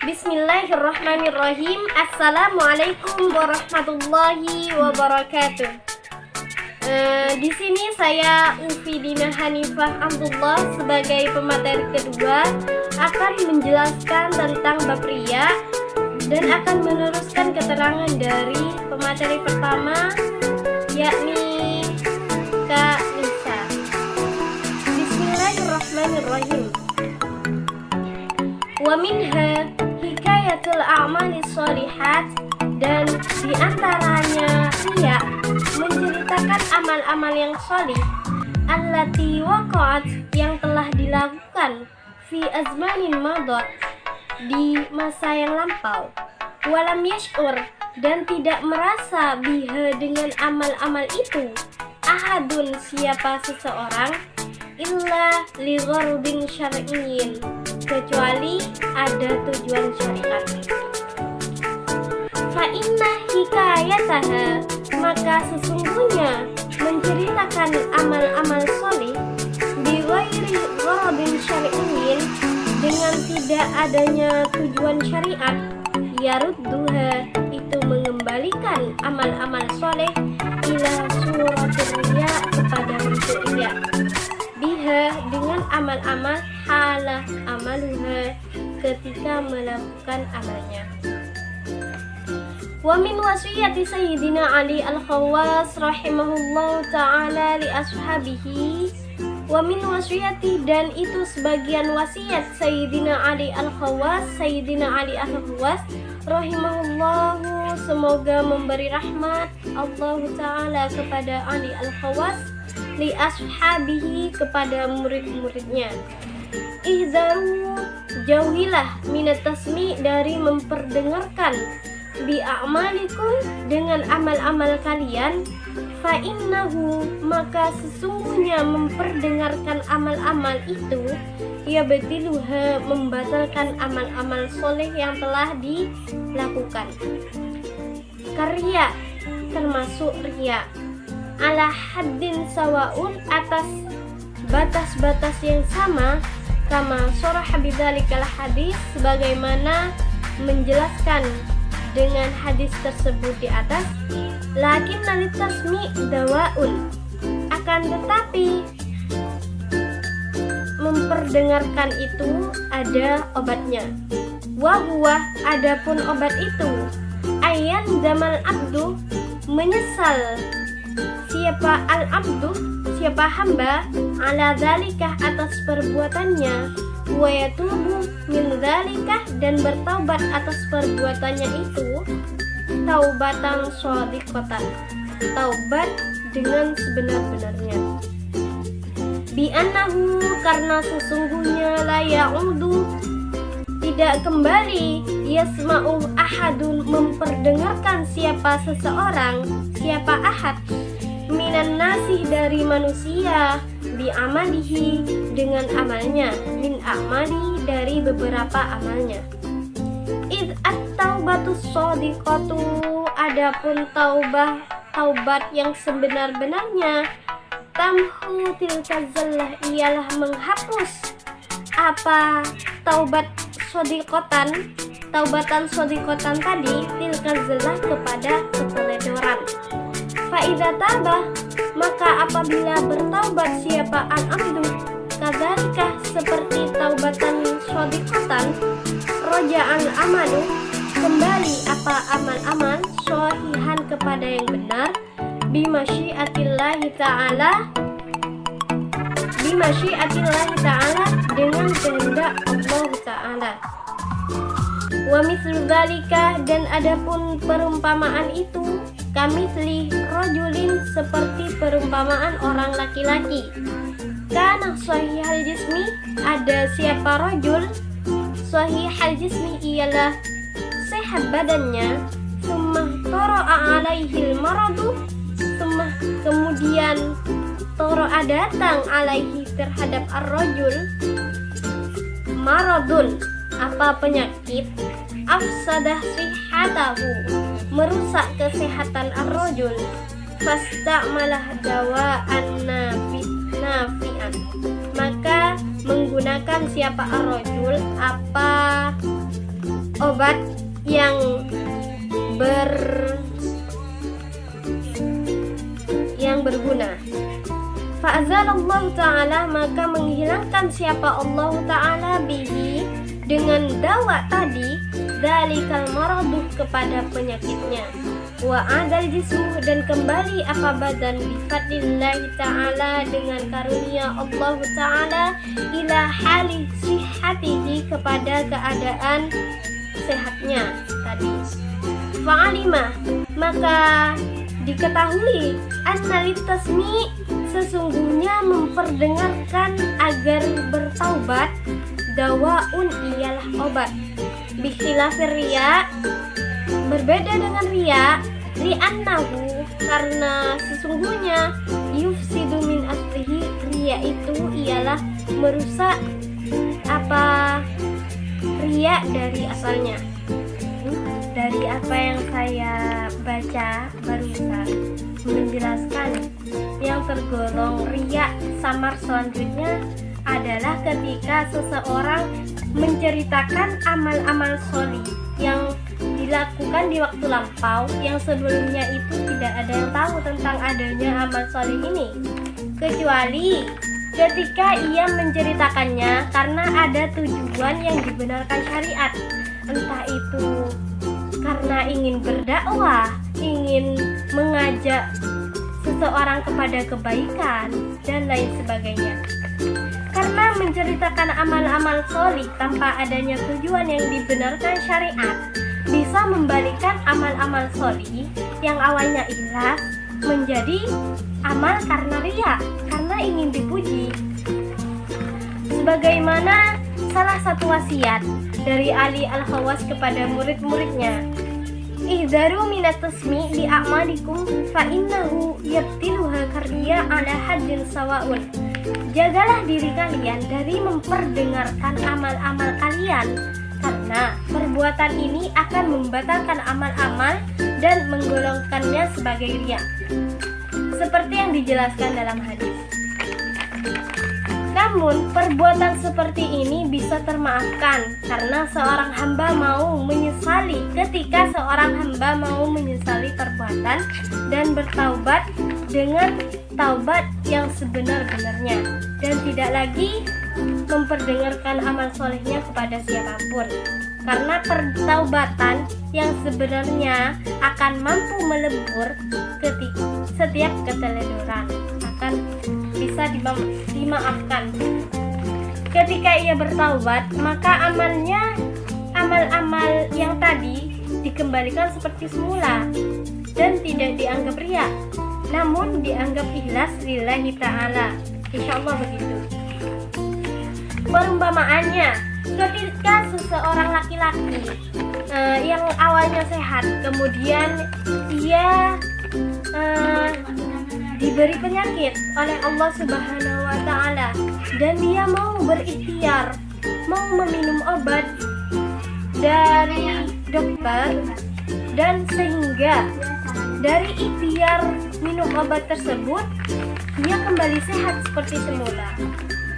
Bismillahirrahmanirrahim. Assalamualaikum warahmatullahi wabarakatuh. Di sini saya Ufi Dina Hanifah Abdullah sebagai pemateri kedua akan menjelaskan tentang bab riya dan akan meneruskan keterangan dari pemateri pertama, yakni Kak Nisa. Bismillahirrahmanirrahim. Wa minha hikayatul a'malis sholihat, dan diantaranya riya menceritakan amal-amal yang sholih allati waqa'at, yang telah dilakukan fi azmanin madat, di masa yang lampau, walam yash'ur, dan tidak merasa biha dengan amal-amal itu ahadun, siapa seseorang, illa li ghardin syar'iyyin, kecuali ada tujuan syariat. Fa inna hikayataha, maka sesungguhnya menceritakan amal-amal sholih bi ghairi ghardin syar'iyyin, dengan tidak adanya tujuan syariat, yarudduha, itu mengembalikan amal-amal soleh ila suratul riya, kepada bentuk riya, biha, dengan amal-amal, halah amaluha, ketika melakukan amalnya. Wa min wasiyati Sayyidina Ali Al-Khawwas rahimahullahu ta'ala li ashabihi, wa min wasiyati, dan itu sebagian wasiat Sayyidina Ali Al-Khawwas, Sayyidina Ali Al-Khawwas rahimahullahu, semoga memberi rahmat Allah Ta'ala kepada Ali Al-Khawwas, li ashabihi, kepada murid-muridnya. Ihzaru, jauhilah, minat tasmi, dari memperdengarkan, bi a'malikum, dengan amal-amal kalian, fa innahu, maka sesungguhnya memperdengarkan amal-amal itu, ya betiluha, membatalkan amal-amal soleh yang telah dilakukan. Karya, termasuk riya, ala haddin sawaun, atas batas-batas yang sama, kama surah bidzalikal hadis, sebagaimana menjelaskan dengan hadis tersebut di atas. Lakin nalitasmi dawaun, akan tetapi memperdengarkan itu ada obatnya. Wahuwa, adapun obat itu, ayan damal abdu, menyesal siapa al-abdu, siapa hamba, ala zalikah, atas perbuatannya, wa yatubu min zalikah, dan bertaubat atas perbuatannya itu, taubatan shadiqatan, taubat dengan sebenar-benarnya. Bi annahu, karena sesungguhnya la ya'udu, tidak kembali, yasma'u ahadun, memperdengarkan siapa seseorang, siapa ahad, minan nasih, dari manusia, bi amalihi, dengan amalnya, min amali, dari beberapa amalnya. Id at-taubatus shadiqatu, adapun taubat yang sebenar-benarnya, tamhu tilka zallah, ialah menghapus apa taubat shadiqatan, taubatan shadiqatan tadi, tilka zallah, kepada keteledoran. Fa'idha tabah, maka apabila bertaubat siapa al-abdu, kadzalika, seperti taubatan shadiqatan, roja'al amalu, kembali apa amal-amal, shohihan, kepada yang benar, bimasyiatillahi ta'ala, bimasyiatillahi ta'ala, dengan kehendak Allah Ta'ala. Wa mithlu dzalika, dan adapun perumpamaan itu, kamitsli rajulin, seperti perumpamaan orang laki-laki, kana shahihal jismi, ada siapa rajul, shahihal jismi, ialah sehat badannya, summa tara'a alaihil maradu, kemudian tara'a, datang, alaihi, terhadap ar-rajul, maradun, apa penyakit, afsadah sihatahu, merusak kesehatan ar-rajul, fasta'malah dawa'an nafi'an, maka menggunakan siapa ar-rajul apa obat yang berguna. Fa'azalallahu ta'ala, maka menghilangkan siapa Allah ta'ala bihi dengan dawa tadi, dalikal maradu, kepada penyakitnya, wa adal jismu, dan kembali apa badan, bifadlillahi ta'ala, dengan karunia Allah ta'ala, ila hali sihatihi, kepada keadaan sehatnya tadi. Fa'alima, maka diketahui, annali tasmi, sesungguhnya memperdengarkan agar bertaubat, dawaun, ialah obat, bikhilafir riya, berbeda dengan riya, li'annahu, karena sesungguhnya, yufsidu min aslihi, riya itu ialah merusak apa riya dari asalnya. Dari apa yang saya baca barusan menjelaskan, yang tergolong riya samar selanjutnya adalah ketika seseorang menceritakan amal-amal sholih yang dilakukan di waktu lampau, yang sebelumnya itu tidak ada yang tahu tentang adanya amal sholih ini, kecuali ketika ia menceritakannya karena ada tujuan yang dibenarkan syariat, entah itu karena ingin berdakwah, ingin mengajak seseorang kepada kebaikan, dan lain sebagainya. Karena menceritakan amal-amal sholih tanpa adanya tujuan yang dibenarkan syariat bisa membalikkan amal-amal sholih yang awalnya ikhlas menjadi amal karena riya, karena ingin dipuji. Sebagaimana salah satu wasiat dari Ali Al-Khawas kepada murid-muridnya, ihdaru minat tasmi' li a'malikum fa innahu yabtiluha karya ala haddin sawaun. Jagalah diri kalian dari memperdengarkan amal-amal kalian, karena perbuatan ini akan membatalkan amal-amal dan menggolongkannya sebagai riya, seperti yang dijelaskan dalam hadis. Namun, perbuatan seperti ini bisa termaafkan karena seorang hamba mau menyesali, ketika seorang hamba mau menyesali perbuatan dan bertaubat dengan taubat yang sebenar-benarnya, dan tidak lagi memperdengarkan amal solehnya kepada siapapun. Karena pertaubatan yang sebenarnya akan mampu melebur setiap keteledoran, akan bisa dimaafkan. Ketika ia bertaubat, maka amal-amal yang tadi dikembalikan seperti semula dan tidak dianggap riya, namun dianggap ikhlas lillahi ta'ala. Insyaallah begitu. Perumpamaannya, ketika seseorang laki-laki yang awalnya sehat, kemudian ia diberi penyakit oleh Allah Subhanahu wa Ta'ala, dan dia mau berikhtiar, mau meminum obat dari dokter, dan sehingga dari ikhtiar minum obat tersebut dia kembali sehat seperti semula.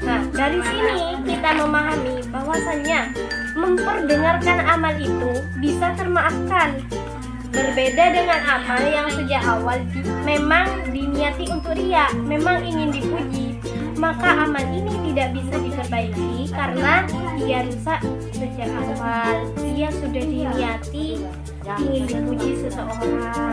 Nah, dari sini kita memahami bahwasannya memperdengarkan amal itu bisa termaafkan. Berbeda dengan amal yang sejak awal memang diniati untuk riya, memang ingin dipuji, maka amal ini tidak bisa diperbaiki karena ia rusak sejak awal. Ia sudah diniati ingin dipuji seseorang,